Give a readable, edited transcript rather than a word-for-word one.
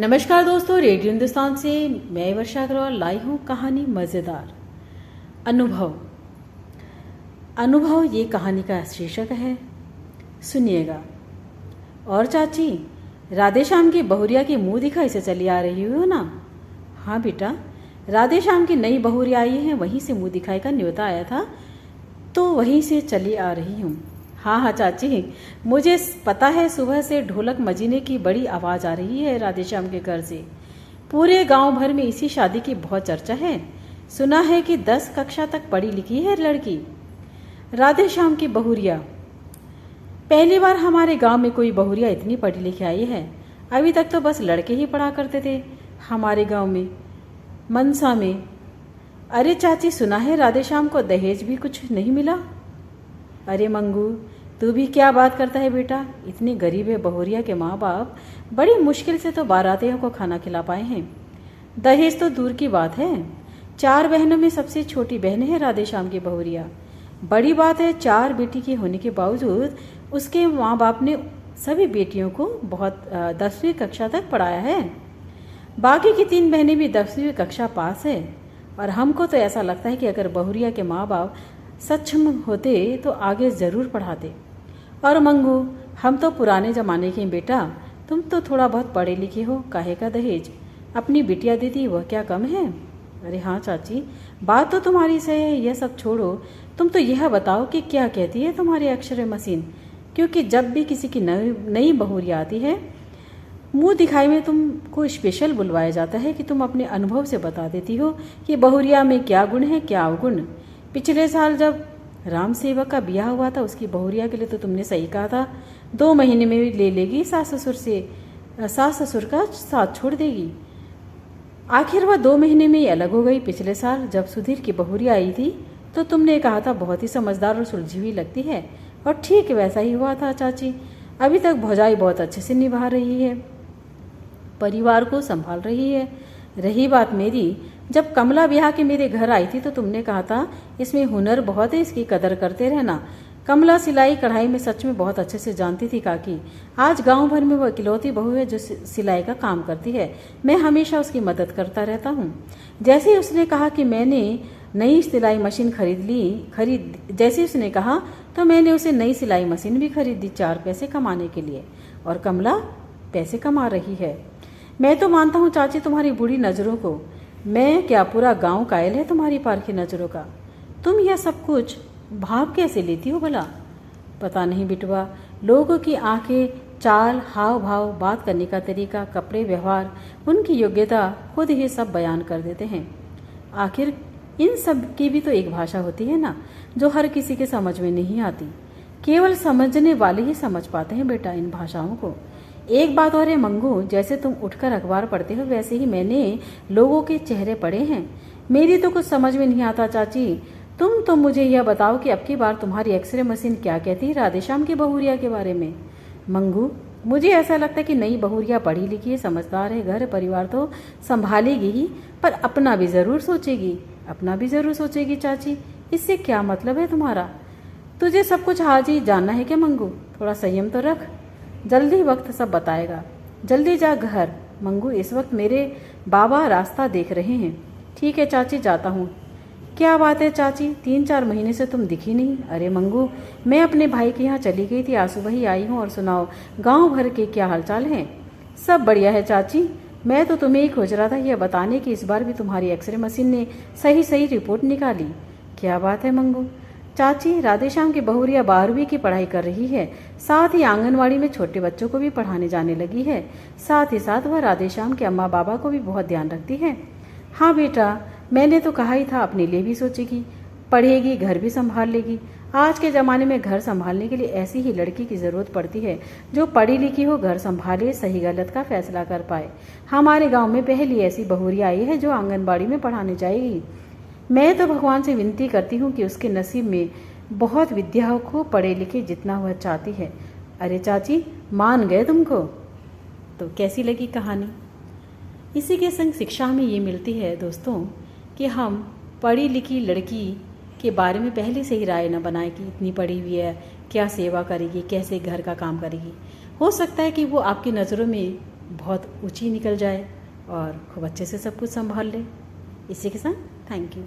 नमस्कार दोस्तों, रेडियो हिंदुस्तान से मैं वर्षा अग्रवाल लाई हूँ कहानी मज़ेदार। अनुभव। अनुभव ये कहानी का शीर्षक है, सुनिएगा। और चाची, राधे श्याम की बहुरिया की मुंह दिखाई से चली आ रही हो ना? हाँ बेटा, राधे श्याम की नई बहुरिया आई है, वहीं से मुंह दिखाई का न्योता आया था तो वहीं से चली आ रही हूँ। हाँ चाची, मुझे पता है। सुबह से ढोलक मजीने की बड़ी आवाज़ आ रही है राधे श्याम के घर से। पूरे गांव भर में इसी शादी की बहुत चर्चा है। सुना है कि 10 कक्षा तक पढ़ी लिखी है लड़की। राधे श्याम की बहुरिया। पहली बार हमारे गांव में कोई बहुरिया इतनी पढ़ी लिखी आई है। अभी तक तो बस लड़के ही पढ़ा करते थे हमारे गाँव में, मनसा में। अरे चाची, सुना है राधे श्याम को दहेज भी कुछ नहीं मिला। अरे मंगू, तू भी क्या बात करता है बेटा? इतनी गरीब है बहुरिया के माँ बाप बड़ी मुश्किल से तो बारातियों को खाना खिला पाए हैं। दहेज तो दूर की बात है। 4 बहनों में सबसे छोटी बहन है राधे श्याम की बहुरिया। बड़ी बात है, 4 बेटी के होने के बावजूद उसके माँ बाप ने सभी बेटियों को 10वीं कक्षा तक पढ़ाया है। बाकी की 3 बहनें भी 10वीं कक्षा पास है। और हमको तो ऐसा लगता है कि अगर बहुरिया के माँ बाप सक्षम होते तो आगे ज़रूर पढ़ाते। और मंगू, हम तो पुराने ज़माने के बेटा, तुम तो थोड़ा बहुत पढ़े लिखे हो, काहे का दहेज? अपनी बिटिया दीदी वह क्या कम है? अरे हाँ चाची, बात तो तुम्हारी सही है। यह सब छोड़ो, तुम तो यह बताओ कि क्या कहती है तुम्हारी अक्षर मशीन? क्योंकि जब भी किसी की नई बहुरिया आती है, मुंह दिखाई में तुमको स्पेशल बुलवाया जाता है कि तुम अपने अनुभव से बता देती हो कि बहुरिया में क्या गुण है, क्या अवगुण। पिछले साल जब राम सेवक का ब्याह हुआ था, उसकी बहुरिया के लिए तो तुमने सही कहा था, 2 महीने में ले लेगी सास ससुर का साथ छोड़ देगी। आखिर वह 2 महीने में ही अलग हो गई। पिछले साल जब सुधीर की बहुरिया आई थी तो तुमने कहा था बहुत ही समझदार और सुलझी हुई लगती है, और ठीक वैसा ही हुआ था चाची। अभी तक भौजाई बहुत अच्छे से निभा रही है, परिवार को संभाल रही है। रही बात मेरी, जब कमला ब्याह के मेरे घर आई थी तो तुमने कहा था इसमें हुनर बहुत है, इसकी कदर करते रहना। कमला सिलाई कढ़ाई में सच में बहुत अच्छे से जानती थी काकी। आज गांव भर में वह इकलौती बहू है जो सिलाई का काम करती है। मैं हमेशा उसकी मदद करता रहता हूँ। जैसे ही उसने कहा कि मैंने नई सिलाई मशीन जैसे उसने कहा तो मैंने उसे नई सिलाई मशीन भी खरीद दी, 4 पैसे कमाने के लिए। और कमला पैसे कमा रही है। मैं तो मानता हूँ चाची तुम्हारी बुरी नज़रों को। मैं क्या, पूरा गांव कायल है तुम्हारी पारखी नज़रों का। तुम यह सब कुछ भाव कैसे लेती हो भला? पता नहीं बिटवा, लोगों की आंखें, चाल, हाव भाव, बात करने का तरीका, कपड़े, व्यवहार, उनकी योग्यता खुद ही सब बयान कर देते हैं। आखिर इन सब की भी तो एक भाषा होती है ना, जो हर किसी के समझ में नहीं आती। केवल समझने वाले ही समझ पाते हैं बेटा इन भाषाओं को। एक बात और है मंगू, जैसे तुम उठकर अखबार पढ़ते हो वैसे ही मैंने लोगों के चेहरे पढ़े हैं। मेरी तो कुछ समझ में नहीं आता चाची। तुम तो मुझे यह बताओ कि अब की बार तुम्हारी एक्सरे मशीन क्या कहती है राधे श्याम की बहुरिया के बारे में? मंगू, मुझे ऐसा लगता है कि नई बहुरिया पढ़ी लिखी है, समझदार है, घर परिवार तो संभालेगी ही, पर अपना भी ज़रूर सोचेगी। चाची, इससे क्या मतलब है तुम्हारा? तुझे सब कुछ आज ही जानना है क्या मंगू? थोड़ा संयम तो रख, जल्दी वक्त सब बताएगा। जल्दी जा घर मंगू, इस वक्त मेरे बाबा रास्ता देख रहे हैं। ठीक है चाची, जाता हूँ। क्या बात है चाची, 3-4 महीने से तुम दिखी नहीं। अरे मंगू, मैं अपने भाई के यहाँ चली गई थी, आज सुबह ही आई हूँ। और सुनाओ, गांव भर के क्या हालचाल हैं? सब बढ़िया है चाची। मैं तो तुम्हें ही खोज रहा था यह बताने कि इस बार भी तुम्हारी एक्सरे मशीन ने सही रिपोर्ट निकाली। क्या बात है मंगू? चाची, राधे श्याम की बहुरिया 12वीं की पढ़ाई कर रही है, साथ ही आंगनवाड़ी में छोटे बच्चों को भी पढ़ाने जाने लगी है। साथ ही साथ वह राधे श्याम के अम्मा बाबा को भी बहुत ध्यान रखती है। हाँ बेटा, मैंने तो कहा ही था, अपने लिए भी सोचेगी, पढ़ेगी, घर भी संभाल लेगी। आज के ज़माने में घर संभालने के लिए ऐसी ही लड़की की ज़रूरत पड़ती है जो पढ़ी लिखी हो, घर संभाले, सही गलत का फैसला कर पाए। हमारे गाँव में पहली ऐसी बहुरिया आई है जो आंगनबाड़ी में पढ़ाने जाएगी। मैं तो भगवान से विनती करती हूँ कि उसके नसीब में बहुत विद्या हो, पढ़े लिखे जितना वह चाहती है। अरे चाची, मान गए तुमको? तो कैसी लगी कहानी? इसी के संग शिक्षा हमें ये मिलती है दोस्तों कि हम पढ़ी लिखी लड़की के बारे में पहले से ही राय न बनाए कि इतनी पढ़ी हुई है, क्या सेवा करेगी, कैसे घर का काम करेगी। हो सकता है कि वो आपकी नज़रों में बहुत ऊंची निकल जाए और खूब अच्छे से सब कुछ संभाल ले। इसी के साथ थैंक यू।